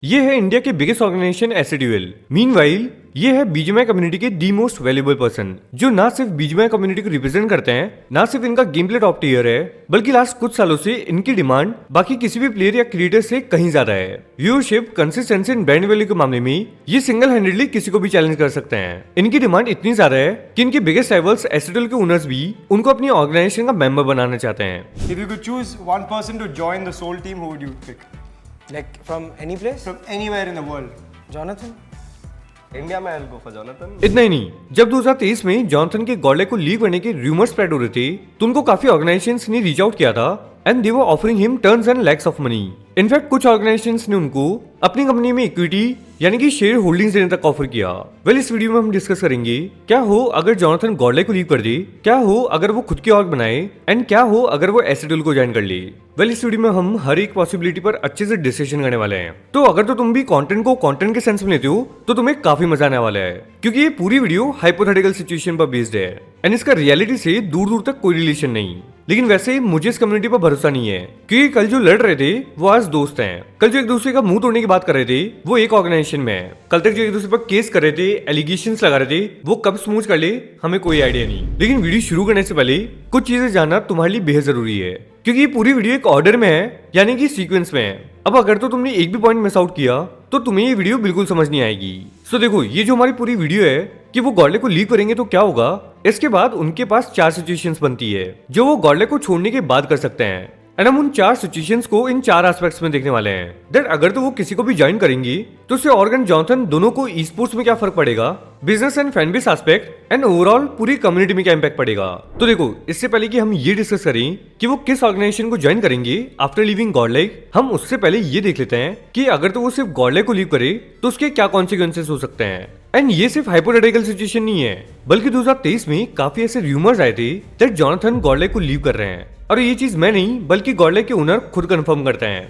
ये है इंडिया के बिगेस्ट ऑर्गेनाइजेशन एसडीएल। मीनवाइल ये है बीजीएमआई कम्युनिटी के दी मोस्ट वैल्यूएबल पर्सन, जो ना सिर्फ बीजीएमआई कम्युनिटी को रिप्रेजेंट करते हैं, ना सिर्फ इनका गेम प्ले टॉप टियर है, बल्कि लास्ट कुछ सालों से इनकी डिमांड बाकी किसी भी प्लेयर या क्रिएटर से कहीं ज्यादा है। Viewership, consistency and brand value के मामले में ये सिंगल हैंडेडली किसी को भी चैलेंज कर सकते हैं। इनकी डिमांड इतनी ज्यादा है कि इनके बिगेस्ट राइवल्स एसडीएल के ओनर्स भी उनको अपनी ऑर्गेनाइजेशन का मेंबर बनाना चाहते हैं। If you could choose one person to join the Soul team, who would you pick? Like from any place? From anywhere in the world. Jonathan? India में I'll go for Jonathan. इतना ही नहीं, जब 2023 में Jonathan के गॉडले को leave करने के rumour spread हो रहे थे, तो उनको काफी ऑर्गेनाइजेशंस ने रीच आउट किया था and they were offering him turns and lakhs of money. In fact कुछ ऑर्गेनाइजेशंस ने उनको अपनी कंपनी में इक्विटी यानी कि शेयर होल्डिंग्स देने तक ऑफर किया। वेल, इस वीडियो में हम डिस्कस करेंगे क्या हो अगर जॉनथन गॉडले को लीव कर दे, क्या हो अगर वो खुद की ऑर्ग बनाए, एंड क्या हो अगर वो एसडीएल को ज्वाइन कर ले। वेल, इस वीडियो में हम हर एक पॉसिबिलिटी पर अच्छे से डिस्कशन करने वाले हैं। तो अगर तो तुम भी कंटेंट को कंटेंट के सेंस में लेते हो तो तुम्हें काफी मजा आने वाला है, क्योंकि ये पूरी वीडियो हाइपोथेटिकल सिचुएशन पर बेस्ड है एंड इसका रियलिटी से दूर दूर तक कोई रिलेशन नहीं। लेकिन वैसे मुझे इस कम्युनिटी पर भरोसा नहीं है, क्योंकि कल जो लड़ रहे थे वो आज दोस्त हैं। कल जो एक दूसरे का मुंह तोड़ने की बात कर रहे थे वो एक ऑर्गेनाइजेशन में है। कल तक जो एक दूसरे पर केस कर रहे थे, एलिगेशंस लगा रहे थे, वो कब स्मूथ कर ले हमें कोई आइडिया नहीं। लेकिन वीडियो शुरू करने से पहले कुछ चीजें जानना तुम्हारे लिए बेहद जरूरी है, क्योंकि ये पूरी वीडियो एक ऑर्डर में है, यानी कि सीक्वेंस में है। अब अगर तो तुमने एक भी पॉइंट मिस आउट किया तो तुम्हें ये वीडियो बिल्कुल समझ नहीं आएगी। सो देखो, ये जो हमारी पूरी वीडियो है कि वो गॉडले को लीव करेंगे तो क्या होगा, इसके बाद उनके पास 4 सिचुएशंस बनती है जो वो गॉडले को छोड़ने के बाद कर सकते हैं। एंड हम उन 4 सिचुएशंस को इन 4 एस्पेक्ट्स में देखने वाले हैं। दैट अगर तो वो किसी को भी ज्वाइन करेंगी तो उससे ऑर्गन जॉनथन दोनों को ई स्पोर्ट्स में क्या फर्क पड़ेगा, business and fan base aspect and overall पूरी कम्युनिटी में क्या इंपैक्ट पड़ेगा। तो देखो, इससे पहले कि हम ये डिस्कस करें कि वो किस ऑर्गेनाइजेशन को ज्वाइन करेंगे आफ्टर लीविंग गॉडले, हम उससे पहले ये देख लेते हैं कि अगर तो वो सिर्फ गॉडले को लीव करे तो उसके क्या कॉन्सिक्वेंसेस हो सकते हैं। एंड ये सिर्फ हाइपोथेटिकल सिचुएशन नहीं है, बल्कि 2023 में काफी ऐसे रूमर्स आए थे दैट जॉनथन गॉडले को लीव कर रहे हैं, और ये चीज मैं नहीं बल्कि गॉडले के ओनर खुद कंफर्म करते हैं।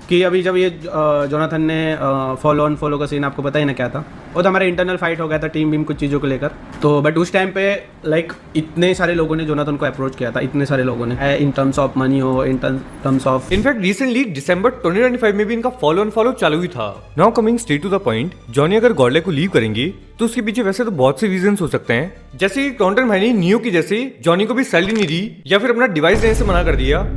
कि अभी जब ये जोनाथन ने फॉलो ऑन फॉलो का सीन आपको पता ही ना क्या था, वो तो हमारा इंटरनल फाइट हो गया था टीम बीम कुछ चीज़ों को लेकर। तो बट उस टाइम पे लाइक इतने सारे लोगों ने जोनाथन को अप्रोच किया था, इतने सारे लोगों ने, इन टर्म्स ऑफ मनी हो, in terms of in fact recently दिसंबर 2025 में भी इनका फॉलो ऑन फॉलो चालू ही था। Now coming straight to the point, Johnny अगर गॉडले को लीव करेंगे तो उसके पीछे वैसे तो बहुत से रीजंस हो सकते हैं, जैसे कि टॉन्टन भाई ने नियो की जैसे जॉनी को भी सैलरी नहीं दी या फिर अपना डिवाइस देने से मना कर दिया।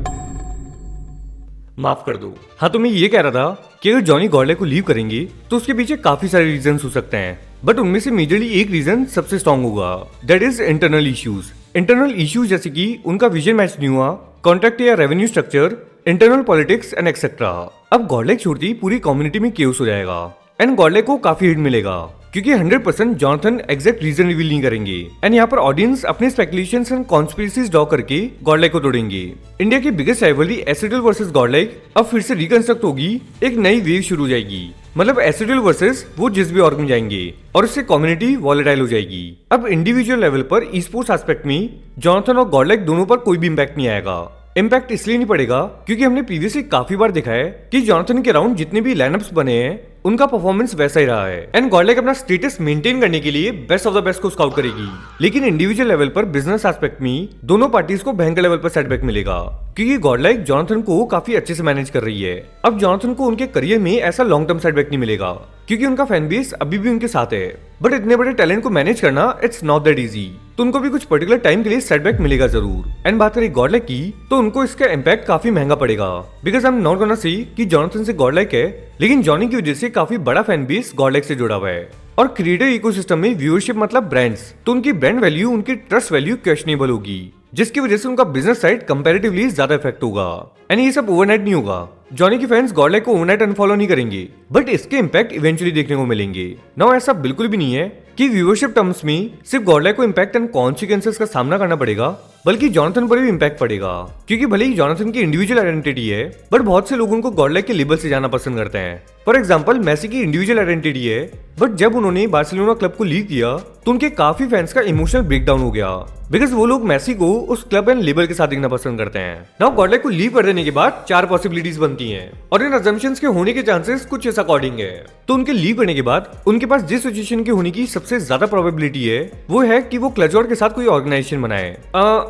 माफ कर दो। हाँ, तो मैं ये कह रहा था कि अगर जॉनी गॉडले को लीव करेंगे तो उसके पीछे काफी सारे रीजंस हो सकते हैं, बट उनमें से मेजरली एक रीजन सबसे स्ट्रॉन्ग होगा, that is internal issues. Internal issues जैसे कि उनका विजन मैच नहीं हुआ, कॉन्ट्रैक्ट या revenue structure, internal politics and etcetera. अब गॉडले छोड़ती पूरी कम्युनिटी में केओस हो जाएगा एंड गॉडले को काफी हिट मिलेगा, क्योंकि 100% जॉनथन एग्जैक्ट रीजन रिवील नहीं करेंगे एंड यहाँ पर ऑडियंस अपने स्पेकुलेशंस एंड कॉन्स्पिरेसीज ड्रॉ करके गॉडले को तोड़ेंगे। इंडिया की बिगेस्ट राइवलरी एसडीएल वर्सेस गॉडले अब फिर से रिकंस्ट्रक्ट होगी, एक नई वेव शुरू हो जाएगी। मतलब एसडीएल वर्सेस वो जिस भी ऑर्ग में जाएंगे और इससे कम्युनिटी वॉलेटाइल हो जाएगी। अब इंडिविजुअल लेवल पर ई स्पोर्ट्स एस्पेक्ट में जॉनथन और गॉडले दोनों पर कोई भी इम्पैक्ट नहीं आएगा। इम्पैक्ट इसलिए नहीं पड़ेगा क्योंकि हमने प्रीवियसली काफी बार देखा है कि जॉनथन के राउंड जितने भी लाइनअप्स बने हैं उनका परफॉर्मेंस वैसा ही रहा है एंड गॉडले अपना स्टेटस मेंटेन करने के लिए बेस्ट ऑफ द बेस्ट को स्काउट करेगी। लेकिन इंडिविजुअल लेवल पर बिजनेस एस्पेक्ट में दोनों पार्टीज को भयंकर लेवल पर सेटबैक मिलेगा, क्योंकि गॉडले जॉनथन को काफी अच्छे से मैनेज कर रही है। अब जॉनथन को उनके करियर में ऐसा लॉन्ग टर्म सेटबैक नहीं मिलेगा, क्योंकि उनका फैन बेस अभी भी उनके साथ है, बट इतने बड़े टैलेंट को मैनेज करना इट्स नॉट दैट इजी, तो उनको भी कुछ पर्टिकुलर टाइम के लिए सेटबैक मिलेगा जरूर। एंड बात करें गॉडले की, तो उनको इसका इम्पैक्ट काफी महंगा पड़ेगा, because I am not gonna say कि जॉनथन से गॉडले है, लेकिन जॉनी की वजह से काफी बड़ा फैन बेस गॉडले से जुड़ा हुआ है और क्रिएटर इकोसिस्टम में व्यूअरशिप मतलब ब्रांड्स, तो उनकी ब्रांड वैल्यू, उनकी ट्रस्ट वैल्यू क्वेश्चनेबल होगी, जिसकी वजह से उनका बिजनेस साइड कंपैरेटिवली ज्यादा इफेक्ट होगा। एंड ये सब ओवरनाइट नहीं होगा, जॉनी के फैंस गॉडले को ओवरनाइट अनफॉलो नहीं करेंगे, बट इसके इम्पैक्ट इवेंचुअली देखने को मिलेंगे। नाउ ऐसा बिल्कुल भी नहीं है कि व्यूअरशिप टर्म्स में सिर्फ गॉडले को इम्पैक्ट एंड कॉन्सिक्वेंसेस का सामना करना पड़ेगा, बल्कि जॉनथन पर भी इम्पैक्ट पड़ेगा, क्योंकि भले ही जॉनथन की इंडिविजुअल आइडेंटिटी है, बट बहुत से लोग उनको गॉडले के लेबल से जाना पसंद करते हैं। फॉर एग्जांपल, मेसी की इंडिविजुअल आइडेंटिटी है, बट जब उन्होंने बार्सिलोना क्लब को लीव किया तो उनके काफी फैंस का इमोशनल ब्रेकडाउन हो गया, बिकॉज वो लोग मेसी को उस क्लब एंड लेबल के साथ देखना पसंद करते हैं। नाउ गॉडले को लीव कर देने के बाद 4 पॉसिबिलिटीज बनती हैं और इन अजम्पशंस के होने के चांसेस कुछ इस अकॉर्डिंग है। तो उनके लीव करने के बाद उनके पास जिस सिचुएशन के होने की सबसे ज्यादा प्रोबेबिलिटी है वो है कि वो क्लचवर्ड के साथ कोई ऑर्गेनाइजेशन बनाए,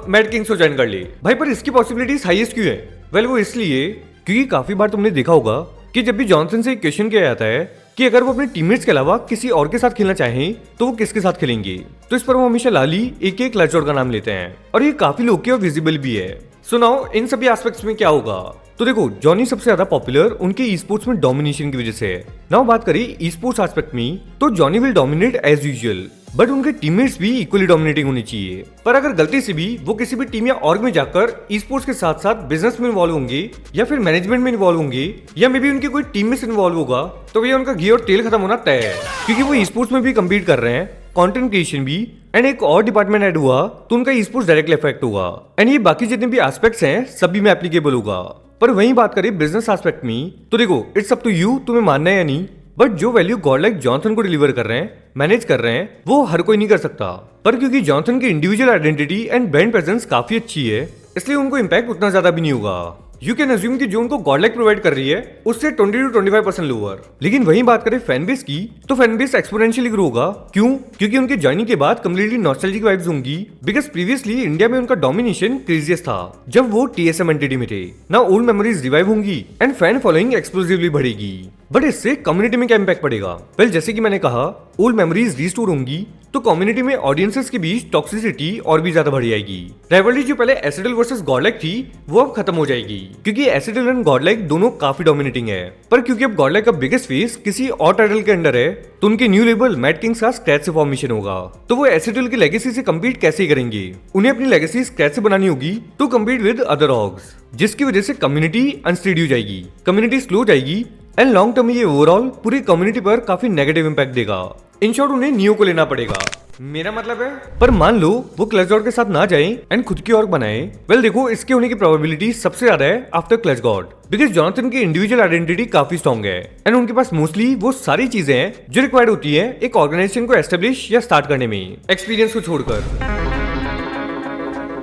मैड किंग्स को ज्वाइन कर ले। भाई, पर इसकी पॉसिबिलिटीज हाईएस्ट क्यों है? वेल, वो इसलिए क्योंकि काफी बार तुमने देखा होगा कि जब भी जॉनसन से एक क्वेश्चन किया जाता है कि अगर वो अपने टीममेट्स के अलावा किसी और के साथ खेलना चाहें तो वो किसके साथ खेलेंगे, तो इस पर वो हमेशा लाली एक क्लचवर्ड का नाम लेते हैं और ये काफी लोकप्रिय और विजिबल भी है। सो नाउ इन सभी एस्पेक्ट्स में क्या होगा, तो देखो जॉनी सबसे ज्यादा पॉपुलर उनके ई स्पोर्ट्स में डोमिनेशन की वजह से है। नाउ बात करें ई स्पोर्ट्स एस्पेक्ट में तो Johnny will dominate as usual, but उनके टीममेट्स भी इक्वली डोमिनेटिंग होनी चाहिए। पर अगर गलती से भी वो किसी भी टीम या ऑर्ग में जाकर ई स्पोर्ट्स के साथ साथ बिजनेस में इन्वॉल्व होंगे या फिर मैनेजमेंट में इन्वॉल्व होंगे या मे बी उनकी कोई टीम में से इन्वॉल्व होगा तो भैया उनका घी और तेल खत्म होना तय है, क्योंकि वो ई स्पोर्ट्स में भी कम्पीट कर रहे हैं, कंटेंट क्रिएशन भी, एंड एक और डिपार्टमेंट ऐड हुआ तो उनका ई स्पोर्ट्स डायरेक्टली इफेक्ट होगा एंड ये बाकी जितने भी एस्पेक्ट्स हैं सभी में एप्लीकेबल होगा। पर वहीं बात करें बिजनेस एस्पेक्ट में तो देखो इट्स अप टू यू, तुम्हें मानना है या नहीं, बट जो वैल्यू गॉड लाइक जॉनसन को डिलीवर कर रहे हैं, मैनेज कर रहे हैं, वो हर कोई नहीं कर सकता। पर क्योंकि जॉनसन की individual identity and brand presence काफी अच्छी है इसलिए उनको इम्पैक्ट उतना ज्यादा भी नहीं होगा। यू कैन अज्यूम कि जो उनको गॉड लाइक प्रोवाइड कर रही है उससे 20 to 25% लोअर। लेकिन वहीं बात करें फैन बेस की तो फैन बेस एक्सपोनेंशियली ग्रो होगा। क्यों? क्योंकि उनके ज्वाइनिंग के बाद कम्प्लीटली नॉस्टैल्जिक वाइब्स होंगी, बिकॉज प्रीवियसली इंडिया में उनका डोमिनेशन क्रेजियस था जब वो टीएसएम एंटिटी में थे। ना ओल्ड मेमोरीज रिवाइव होंगी एंड फैन फॉलोइंग एक्सप्लोसिवली बढ़ेगी। बट इससे कम्युनिटी में क्या इम्पैक्ट पड़ेगा? वेल जैसे कि मैंने कहा ओल्ड मेमोरीज रिस्टोर होंगी तो कम्युनिटी में ऑडियंसेस के बीच टॉक्सिसिटी और भी ज्यादा बढ़ जाएगी। राइवलरी जो पहले एसिडल वर्सेस गॉडलाइक थी वो अब खत्म हो जाएगी, क्योंकि एसिडल एंड गॉडलाइक दोनों काफी डोमिनेटिंग है। पर क्योंकि अब गॉडलाइक का बिगेस्ट फेस किसी और टाइटल के अंडर है तो उनके न्यू लेबल मैड किंग्स का स्क्रैच से फॉर्मेशन होगा। तो वो एसिडल की लेगेसी से कम्पीट कैसे करेंगे? उन्हें अपनी लेगेसी स्क्रैच से बनानी होगी to compete with other orgs, जिसकी वजह से कम्युनिटी अनस्टेडी हो जाएगी, कम्युनिटी स्लो जाएगी एंड लॉन्ग टर्म में ये ओवरऑल पूरी कम्युनिटी पर काफी नेगेटिव इंपैक्ट देगा। इन शॉर्ट उन्हें नियो को लेना पड़ेगा, मेरा मतलब है। पर मान लो वो क्लच गॉड के साथ ना जाएं एंड खुद की ऑर्ग बनाए, वेल देखो इसके होने की प्रोबेबिलिटी सबसे ज्यादा है after clutch God, because Johnson की इंडिविजुअल आइडेंटिटी काफी स्ट्रॉन्ग है एंड उनके पास मोस्टली वो सारी चीजें हैं जो रिक्वायर्ड होती है एक ऑर्गेनाइजेशन को एस्टेब्लिश या स्टार्ट करने में, एक्सपीरियंस को छोड़कर।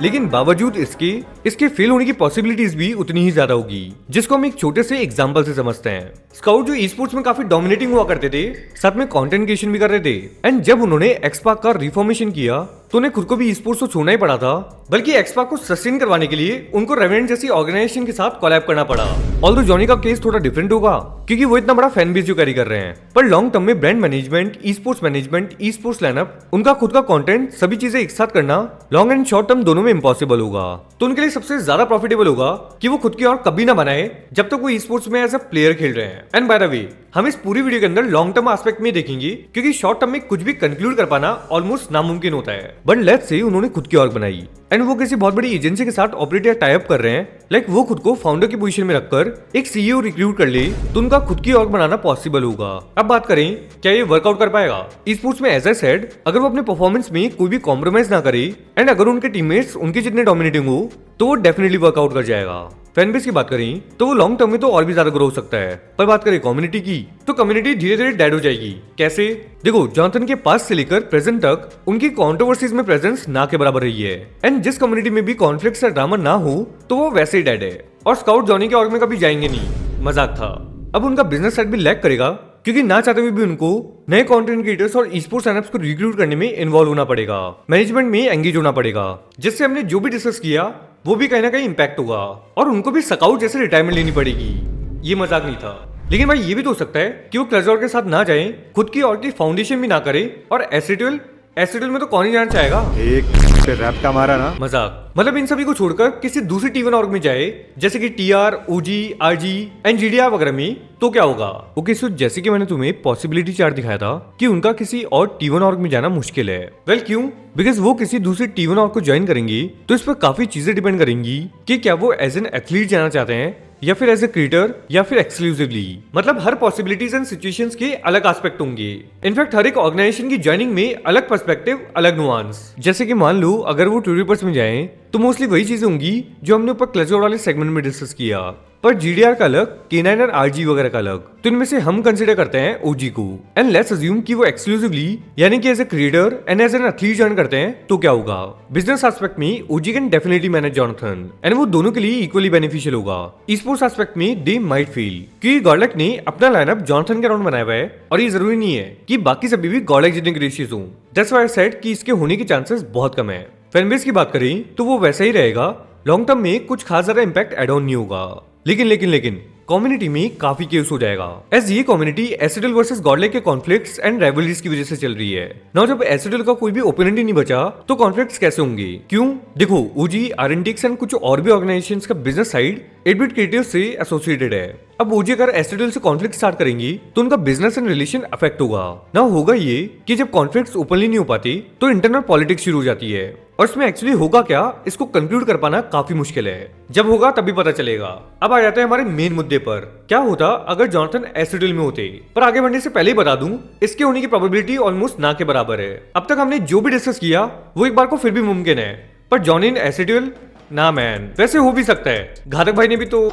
लेकिन बावजूद इसके फेल होने की पॉसिबिलिटीज भी उतनी ही ज्यादा होगी, जिसको हम एक छोटे से एग्जांपल से समझते हैं। स्काउट जो ई स्पोर्ट्स में काफी डोमिनेटिंग हुआ करते थे, साथ में कंटेंट क्रिएशन भी कर रहे थे, एंड जब उन्होंने एक्सपार्क का रिफॉर्मेशन किया तो उन्हें खुद को भी ई स्पोर्ट्स को छोड़ना ही पड़ा था, बल्कि एक्सपार्क को सस्टेन करवाने के लिए उनको रेवेनेंट जैसी ऑर्गेनाइजेशन के साथ कोलैब करना पड़ा। ऑल्दो जॉनी का केस थोड़ा डिफरेंट होगा क्योंकि वो इतना बड़ा फैन बेस जो कैरी कर रहे हैं, पर लॉन्ग टर्म में brand management, e sports lineup, उनका खुद का कंटेंट, सभी चीजें एक साथ करना लॉन्ग एंड शॉर्ट टर्म दोनों में इम्पॉसिबल होगा। तो उनके लिए सबसे ज्यादा प्रॉफिटेबल होगा कि वो खुद की और कभी ना बनाए जब तक वो ई स्पोर्ट्स में एज अ प्लेयर खेल रहे हैं। एंड बाय द वे हम इस पूरी वीडियो के अंदर लॉन्ग टर्म एस्पेक्ट में देखेंगे, क्योंकि शॉर्ट टर्म में कुछ भी कंक्लूड कर पाना ऑलमोस्ट नामुमकिन होता है। बट लेट्स से उन्होंने खुद की ऑर्ग बनाई एंड वो किसी बहुत बड़ी एजेंसी के साथ ऑपरेट या टाई अप कर रहे हैं, लाइक वो खुद को फाउंडर की पोजीशन में रखकर एक सीईओ रिक्रूट कर ले तो उनका खुद की ऑर्ग बनाना पॉसिबल होगा। अब बात करें क्या ये वर्कआउट कर पाएगा? ई स्पोर्ट्स में एज आई सेड, अगर वो अपने परफॉर्मेंस में कोई भी कॉम्प्रोमाइज ना करे एंड अगर उनके टीममेट्स उनके जितने डोमिनेटिंग हो तो वो डेफिनेटली वर्कआउट कर जाएगा। फैन बेस की बात करें तो वो लॉन्ग टर्म में तो और भी ज्यादा ग्रो हो सकता है। पर बात करें कम्युनिटी की तो कम्युनिटी धीरे धीरे डेड हो जाएगी। कैसे? देखो जॉनसन के पास से लेकर प्रेजेंट तक उनकी कंट्रोवर्सीज में प्रेजेंस ना के बराबर रही है, एंड जिस कम्युनिटी में भी कॉन्फ्लिक्ट या ड्रामा ना हो तो वो वैसे ही डेड है। और स्काउट जॉनी के ऑर्ग में कभी जाएंगे नहीं, मजाक था। अब उनका बिजनेस साइड भी लैक करेगा क्योंकि ना चाहते हुए भी उनको नए कंटेंट क्रिएटर्स और ई स्पोर्ट्स साइनअप्स को रिक्रूट करने में इन्वॉल्व होना पड़ेगा, मैनेजमेंट में एंगेज होना पड़ेगा, जिससे हमने जो भी डिस्कस किया वो भी कहीं ना कहीं इंपैक्ट होगा और उनको भी स्काउट जैसे रिटायरमेंट लेनी पड़ेगी। ये मजाक नहीं था। लेकिन भाई ये भी तो हो सकता है कि वो क्लच के साथ ना जाए, खुद की और की फाउंडेशन भी ना करे, और एसिडल में तो कौन ही जाना चाहेगा? एक रैप का मारा ना, मजाक। मतलब इन सभी को छोड़कर किसी दूसरी टी1 ऑर्ग में जाए जैसे कि TR, OG, RG and GDR वगैरह में, तो क्या होगा? ओके सो जैसे कि मैंने तुम्हें पॉसिबिलिटी चार्ट दिखाया था कि उनका किसी और टी1 ऑर्ग में जाना मुश्किल है। वेल क्यों? बिकॉज वो किसी दूसरी टी1 ऑर्ग को ज्वाइन करेंगे तो इस पर काफी चीजें डिपेंड करेंगी कि क्या वो एज एन एथलीट जाना चाहते हैं या फिर एज ए क्रिएटर या फिर एक्सक्लूसिवली। मतलब हर पॉसिबिलिटीज एंड सिचुएशंस के अलग एस्पेक्ट होंगे। इनफैक्ट हर एक ऑर्गेनाइजेशन की ज्वाइनिंग में अलग पर्सपेक्टिव, अलग नुआंस। जैसे कि मान लो अगर वो टूरिपर्स में जाएं तो मोस्टली वही चीजें होंगी जो हमने ऊपर क्लच वाले सेगमेंट में डिस्कस किया, पर जीडीआर का अलग, K9 और आरजी वगैरह का अलग। तो इनमें से हम कंसीडर करते हैं ओजी को, एंड लेट्स अज्यूम कि वो एक्सक्लूसिवली यानी कि as a creator and as an athlete join करते हैं, तो क्या होगा? बिजनेस एस्पेक्ट में OG can definitely manage Jonathan and वो दोनों के लिए इक्वली बेनिफिशियल होगा। ई स्पोर्ट्स एस्पेक्ट में दे माइट फेल क्योंकि गॉडलाइक ने अपना लाइनअप जॉनथन के अराउंड बनाया हुआ है और ये जरूरी नहीं है कि बाकी सभी भी गॉडलाइक जितने ग्रेशियस हों। दैट्स व्हाई आई सेड कि इसके होने के चांसेस बहुत कम है। फैनबेस की बात करें तो वो वैसा ही रहेगा, लॉन्ग टर्म में कुछ खास ज्यादा इंपैक्ट एड ऑन नहीं होगा। लेकिन कम्युनिटी में काफी केस हो जाएगा, एज ये कम्युनिटी एसिडल वर्सेस गॉडलेक के कॉन्फ्लिक्ट्स एंड राइवलरीज की वजह से चल रही है। नाउ जब एसिडल का कोई भी ओपोनेंट ही नहीं बचा तो कॉन्फ्लिक्ट्स कैसे होंगे? क्यों? देखो, ओजी, आरएनटीएक्स एंड कुछ और भी ऑर्गेनाइजेशंस का बिजनेस साइड 8-बिट क्रिएटिव से एसोसिएटेड है। अब ओजी अगर एसिडल से कॉन्फ्लिक्ट स्टार्ट करेंगी तो उनका बिजनेस एंड रिलेशन अफेक्ट होगा। ना होगा ये कि जब कॉन्फ्लिक्ट्स ओपनली नहीं हो पाती तो इंटरनल पॉलिटिक्स शुरू हो जाती है, और इसमें एक्चुअली होगा क्या इसको कंक्लूड कर पाना काफी मुश्किल है। जब होगा तभी पता चलेगा। अब आ जाते हैं हमारे मेन मुद्दे पर, क्या होता अगर जॉनथन एसिडल में होते। पर आगे बढ़ने से पहले ही बता दूं, इसके होने की प्रोबेबिलिटी ऑलमोस्ट ना के बराबर है। अब तक हमने जो भी डिस्कस किया वो एक बार को फिर भी मुमकिन है, पर जॉन इन एसिडल ना मैन। वैसे हो भी सकता है, घातक भाई ने भी तो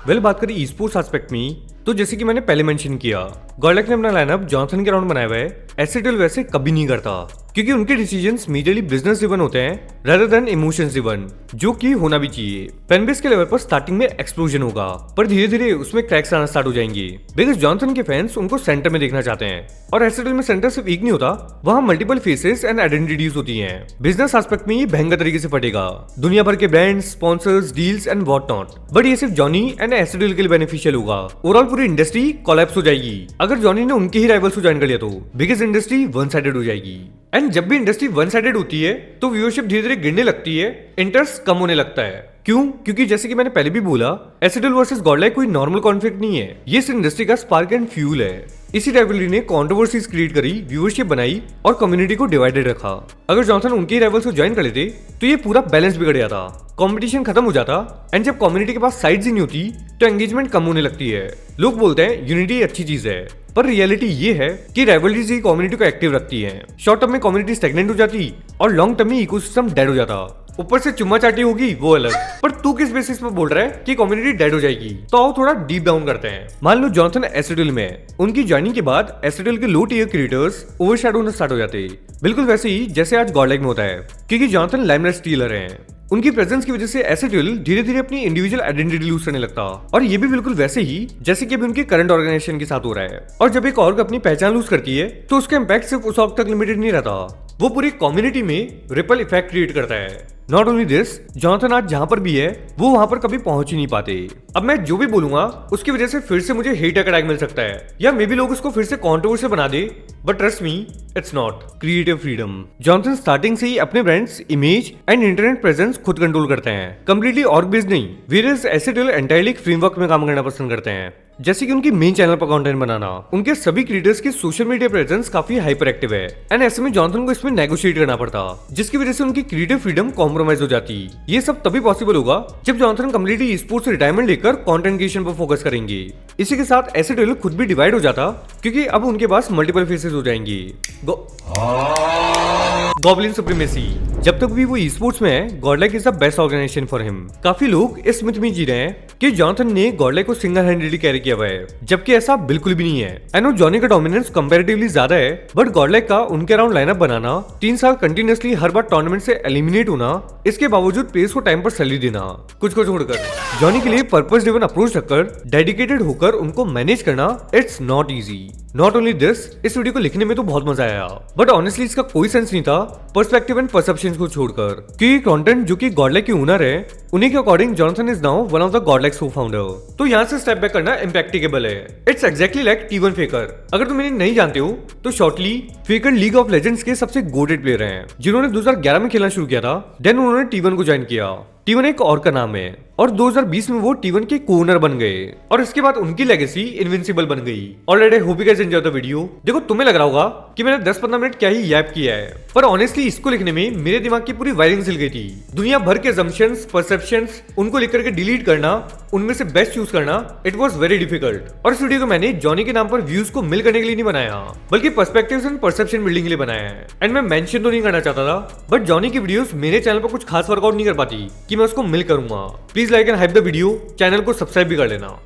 बात करी ई-स्पोर्ट्स एस्पेक्ट में, तो जैसे कि मैंने पहले मेंशन किया, गॉडलेक ने अपना लाइनअप जॉनथन के राउंड बनाया हुआ है। एसिडल वैसे कभी नहीं करता क्योंकि उनके डिसीजंस मेजरली बिजनेस ड्रिवन होते हैं रादर देन इमोशंस ड्रिवन, जो कि होना भी चाहिए। फैनबेस के लेवल पर स्टार्टिंग में एक्सप्लोजन होगा, पर धीरे धीरे उसमें क्रैक्स आना स्टार्ट हो जाएंगे बिकॉज जॉनथन के फैंस उनको सेंटर में देखना चाहते हैं। और एसिडल में सेंटर सिर्फ एक नहीं होता, वहां मल्टीपल फेसेस एंड आइडेंटिटीज होती हैं। बिजनेस एस्पेक्ट में ये भयंकर तरीके से फटेगा, दुनिया भर के brands, sponsors, deals and what not. But ये सिर्फ जॉनी एंड एसिडल के लिए बेनिफिशियल होगा, ओवरऑल पूरी इंडस्ट्री कोलैप्स हो जाएगी अगर जॉनी ने उनके ही राइवल्स को ज्वाइन कर लिया तो, बिकॉज इंडस्ट्री वन साइडेड हो जाएगी। एंड जब भी इंडस्ट्री वन साइडेड होती है तो व्यूअरशिप धीरे धीरे गिरने लगती है, इंटरेस्ट कम होने लगता है। क्यों? क्योंकि जैसे कि मैंने पहले भी बोला, एसिडल वर्सेस गॉडलेक कोई नॉर्मल कॉन्फ्लिक्ट नहीं है, ये इस इंडस्ट्री का स्पार्क एंड फ्यूल है। इसी राइवलरी ने कंट्रोवर्सीज क्रिएट करी, व्यूअरशिप बनाई और कम्युनिटी को डिवाइडेड रखा। अगर जॉनथन उनके राइवल्स को ज्वाइन कर लेते तो ये पूरा बैलेंस बिगड़ जाता, कंपटीशन खत्म हो जाता, एंड जब कम्युनिटी के पास साइड्स ही नहीं होती तो एंगेजमेंट कम होने लगती है। लोग बोलते हैं यूनिटी अच्छी चीज है, पर रियलिटी ये है कि राइवलरीज ही कम्युनिटी को एक्टिव रखती हैं। शॉर्ट टर्म में कम्युनिटी स्टैग्नेंट हो जाती और लॉन्ग टर्म में इकोसिस्टम डेड हो जाता। ऊपर से चुम्मा चाटी होगी वो अलग, पर तू किस बेसिस पर बोल रहा है कि कम्युनिटी डेड हो जाएगी? तो आओ थोड़ा डीप डाउन करते हैं। मान लो जॉनथन एसिडल में, उनकी ज्वाइनिंग के बाद एसिडल के लो टियर क्रिएटर्स ओवरशैडो होना स्टार्ट हो जाते, बिल्कुल वैसे ही जैसे आज गॉडलेक में होता है, क्योंकि जॉनथन लाइमलाइट स्टीलर हैं। उनकी प्रेजेंस की वजह से एसिडल धीरे धीरे अपनी इंडिविजुअल आइडेंटिटी लूज करने लगता, और ये भी बिल्कुल वैसे ही जैसे कि अभी उनके करंट ऑर्गेनाइजेशन के साथ हो रहा है। और जब एक ऑर्ग अपनी पहचान लूज करती है तो उसका इम्पैक्ट सिर्फ उस ऑर्ग तक लिमिटेड नहीं रहता, वो पूरी कम्युनिटी में रिपल इफेक्ट क्रिएट करता है। नॉट ओनली दिस, जॉनथन आज जहां पर भी है वो वहां पर कभी पहुंच ही नहीं पाते। अब मैं जो भी बोलूंगा उसकी वजह से फिर से मुझे हेट अटैक मिल सकता है, या मे बी लोग उसको फिर से कंट्रोवर्शियल बना दे, but trust me it's not. Creative freedom. Jonathan starting से ही अपने brands, image and internet presence खुद कंट्रोल करते हैं, कंप्लीटली ऑर्ग बेस्ड नहीं। वेयरएज एसिडल एंटायरली फ्रेमवर्क में काम करना पसंद करते हैं, जैसे कि उनकी मेन चैनल पर कंटेंट बनाना। उनके सभी क्रिएटर्स की सोशल मीडिया प्रेजेंस काफी हाइपर एक्टिव है, एंड ऐसे में जॉनथन को इसमें नेगोशिएट करना पड़ता, जिसकी वजह से उनकी क्रिएटिव फ्रीडम कॉम्प्रोमाइज हो जाती। ये सब तभी पॉसिबल होगा जब जॉनथन कंप्लीटली स्पोर्ट्स से रिटायरमेंट लेकर कंटेंट क्रिएशन पर फोकस करेंगे। इसी के साथ एसिडल खुद भी डिवाइड हो जाता, क्योंकि अब उनके पास मल्टीपल फेसेस हो जाएंगी। Goblin supremacy. जब तक भी वो ई-स्पोर्ट्स में है, Godlike is the best organisation for him. काफी लोग इस मिथ में जी रहे हैं कि जॉनथन ने गॉडलेक को सिंगल हैंडेडली कैरी किया हुआ है, जबकि ऐसा बिल्कुल भी नहीं है। आई नो जॉनी का डोमिनेंस कंपैरेटिवली ज्यादा है, बट गॉडलेक का उनके अराउंड लाइनअप बनाना, 3 साल कंटिन्यूअसली हर बार टूर्नामेंट से एलिमिनेट होना, इसके बावजूद प्लेयर्स को टाइम पर सैलरी देना, कुछ को छोड़कर जॉनी के लिए पर्पस ड्रिवन अप्रोच रखकर डेडिकेटेड होकर उनको मैनेज करना, it's not easy. Not only this, इस वीडियो को लिखने में तो बहुत मजा आया, बट ऑनेस्टली इसका कोई सेंस नहीं था पर्सपेक्टिव एंड परसेप्शंस को छोड़कर, क्योंकि कंटेंट जो कि गॉडलेक की ओनर है, उन्हीं के according Jonathan is now one of the Godlike co-founder। तो यहाँ से स्टेप बैक करना इम्प्रैक्टिकेबल है। It's exactly like T1 Faker. अगर तुम इन्हें नहीं जानते हो तो shortly, Faker League of Legends के सबसे गोटेड प्लेयर हैं, जिन्होंने 2011 में खेलना शुरू किया था, देन उन्होंने T1 को ज्वाइन किया। T1 एक और का नाम है, और 2020 में वो T1 के कोनर बन गए, और इसके बाद उनकी लेगेसी इनविंसिबल बन गई। Already hope you guys enjoy the video. देखो तुम्हें लग रहा होगा कि मैंने 10-15 मिनट क्या ही यैप किया है, पर ऑनेस्टली इसको लिखने में मेरे दिमाग की पूरी वायरिंग हिल गई थी। दुनिया भर के assumptions, परसेप्शंस, उनको लिख करके डिलीट करना, उनमें से बेस्ट चूज करना, इट वाज वेरी डिफिकल्ट। और इस वीडियो को मैंने जॉनी के नाम पर व्यूज को मिल करने के लिए नहीं बनाया, बल्कि पर्सपेक्टिव्स एंड परसेप्शन बिल्डिंग के लिए बनाया है। एंड मैं मेंशन तो नहीं करना चाहता था, बट जॉनी की वीडियोस मेरे चैनल पर कुछ खास वर्कआउट नहीं कर पाती कि मैं उसको मिल करूंगा। Please like and hype the video, channel को सब्सक्राइब भी कर लेना।